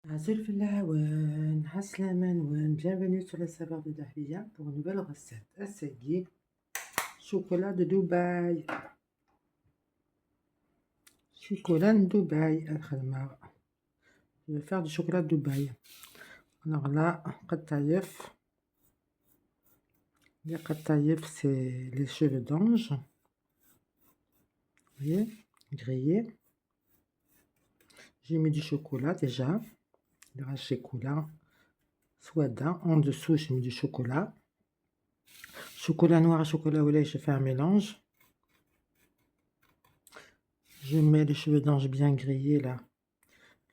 Azul Filawan, Haslaman, bienvenue sur le saveur de Dahlia pour une nouvelle recette. Assagi, chocolat de Dubaï. Chocolat de Dubaï, Al-Khalma. Je vais faire du chocolat de Dubaï. Alors là, Qattaïef. Les Qattaïef, c'est les cheveux d'ange. Vous voyez, grillés. J'ai mis du chocolat déjà. Le chocolat. Souada. En dessous, j'ai mis du chocolat. Chocolat noir et chocolat au lait, je fais un mélange. Je mets les cheveux d'ange bien grillés là,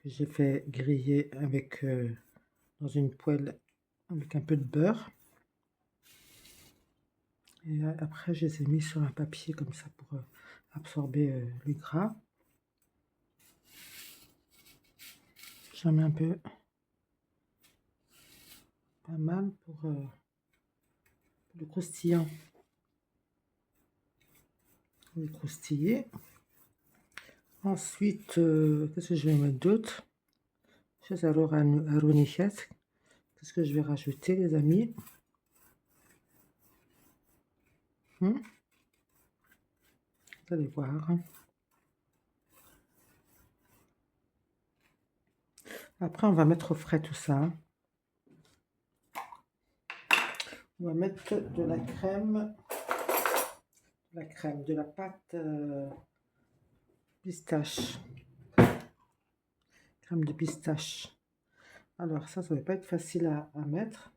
que j'ai fait griller avec dans une poêle avec un peu de beurre. Et après, je les ai mis sur un papier comme ça pour absorber le gras. J'en mets un peu, pas mal pour le croustillant. Je vais croustiller. Ensuite, qu'est-ce que je vais mettre d'autre? Qu'est-ce que je vais rajouter, les amis? Vous allez voir. Après, on va mettre au frais tout ça. On va mettre de la crème, de la pâte pistache. Crème de pistache. Alors ça va pas être facile à mettre.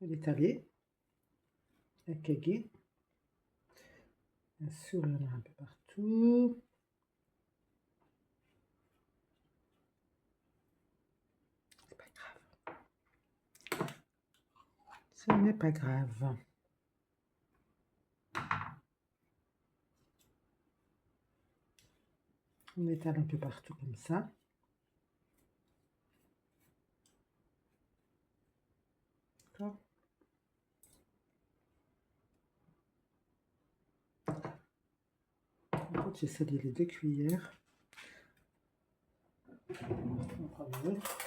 Je vais l'étaler. Ekegi. Bien sûr, il y en a un peu partout. C'est pas grave. Ce n'est pas grave. On étale un peu partout comme ça. D'accord. En fait, j'ai salé les 2 cuillères. On prend une autre.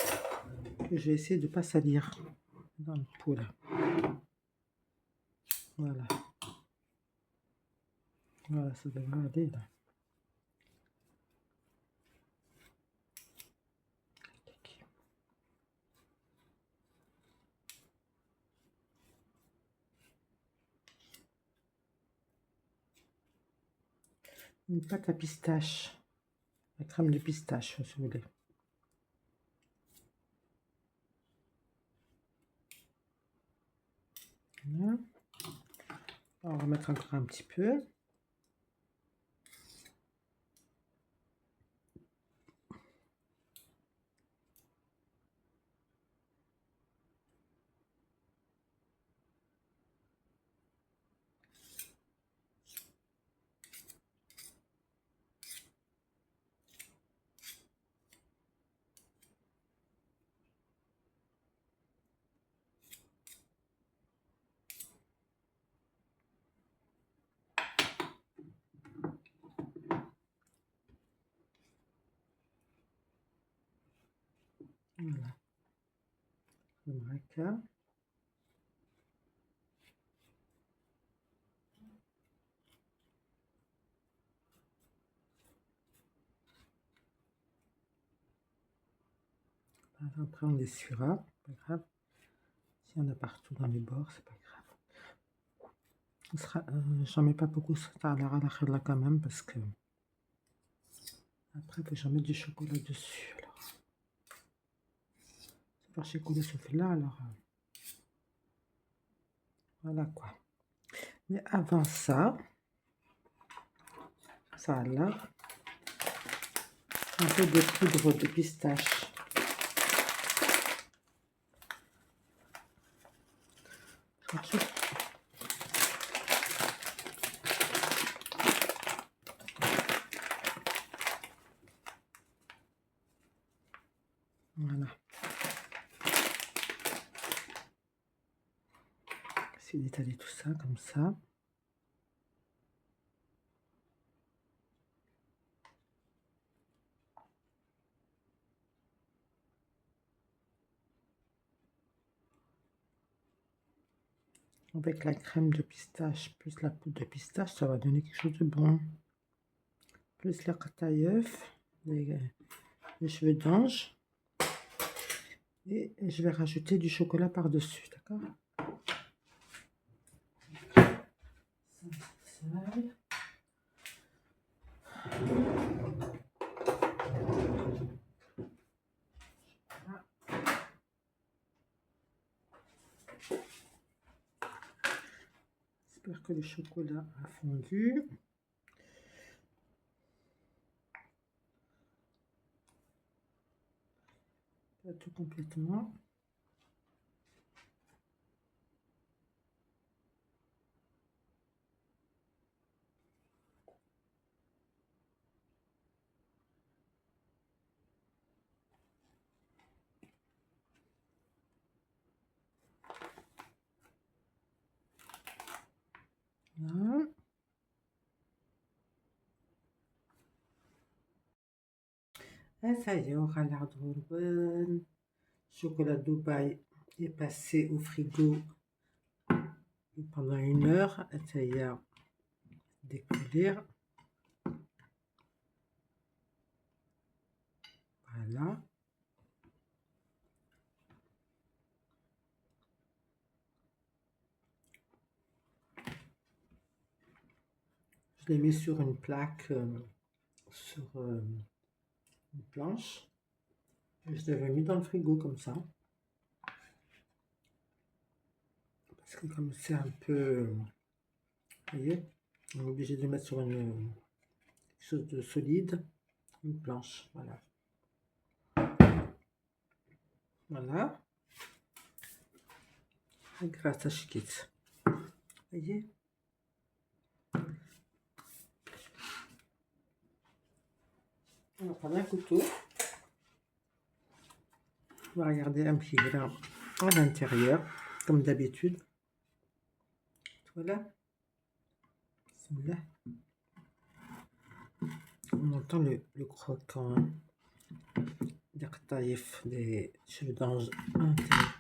Et je vais essayer de ne pas salir dans le pot là. Voilà. Voilà, ça devrait aller là. Une pâte à pistache. La crème de pistache, si vous voulez. Voilà. On va mettre encore un petit peu. Voilà. Le braquage. Après, on essuiera, pas grave. S'il y en a partout dans les bords, c'est pas grave. J'en mets pas beaucoup, ça a l'air à la là quand même, parce que après, il faut que j'en mette du chocolat dessus. Alors, c'est pas chocolat sauf là, alors voilà quoi. Mais avant ça, là, un peu de poudre de pistache. Voilà. Essayer d'étaler tout ça comme ça. Avec la crème de pistache plus la poudre de pistache, ça va donner quelque chose de bon. Plus la kataïeuf, les cheveux d'ange. Et je vais rajouter du chocolat par-dessus, d'accord? J'espère que le chocolat a fondu. Pas tout complètement. Voilà. Et ça y est, on aura l'air drôle. Chocolat Dubaï est passé au frigo pendant 1 heure. Et ça y est, découvrir. Voilà. Je l'ai mis sur une plaque, sur une planche. Et je l'avais mis dans le frigo comme ça. Parce que comme c'est un peu... Vous voyez, on est obligé de le mettre sur une chose de solide. Une planche, voilà. Voilà. Et grâce à Chiquette. Vous voyez? On va prendre un couteau. On va regarder un petit grain à l'intérieur, comme d'habitude. Voilà. Là. On entend le croquant des cheveux d'ange à l'intérieur.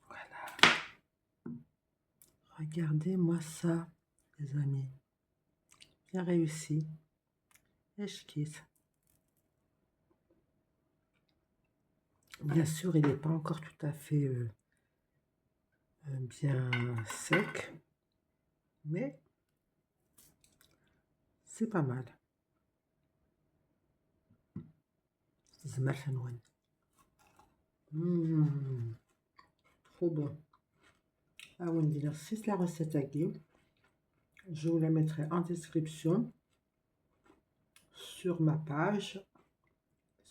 Voilà. Regardez-moi ça, les amis. Bien réussi. Esquisse. Bien sûr, il n'est pas encore tout à fait bien sec, mais c'est pas mal. زمر حنون. Trop bon. Ah oui, si la recette à Guillaume, je vous la mettrai en description sur ma page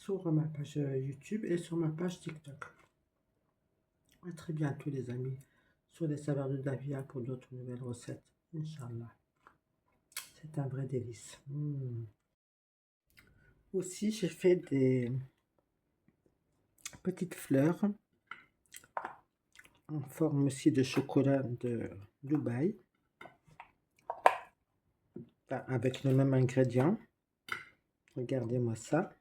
YouTube et sur ma page TikTok. À très bientôt les amis, sur les saveurs de Davia pour d'autres nouvelles recettes. Inch'Allah. C'est un vrai délice. Aussi, j'ai fait des petites fleurs en forme aussi de chocolat de Dubaï. Avec les mêmes ingrédients. Regardez-moi ça.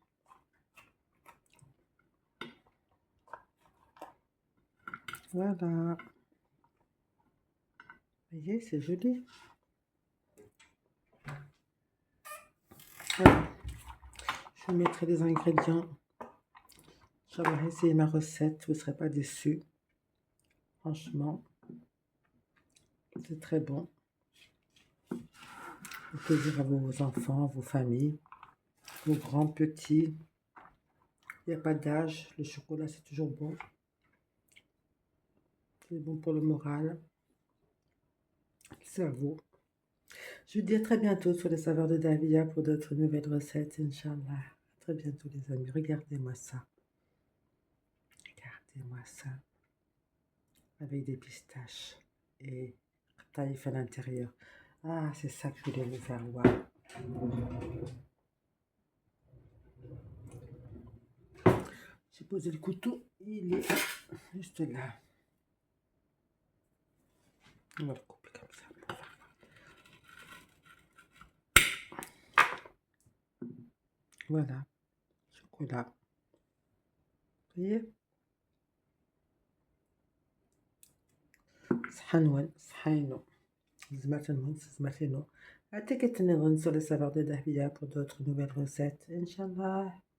Voilà. Vous voyez, c'est joli. Voilà. Je vous mettrai les ingrédients. J'aurais essayé ma recette, vous ne serez pas déçus. Franchement, c'est très bon. Vous plaisir à vos enfants, vos familles, vos grands, petits. Il n'y a pas d'âge. Le chocolat, c'est toujours bon. C'est bon pour le moral. Le cerveau. Je vous dis à très bientôt sur les saveurs de Davia pour d'autres nouvelles recettes, Inch'Allah. À très bientôt les amis. Regardez-moi ça. Regardez-moi ça. Avec des pistaches et taïf à l'intérieur. Ah, c'est ça que je voulais vous faire voir. J'ai posé le couteau, il est juste là. On va le couper comme ça. Voilà, chocolat. صافي صحنون صحينو زمرتينو عاد كتني نغنسو لي saveurs de dahlia pour d'autres nouvelles recettes إن شاء الله.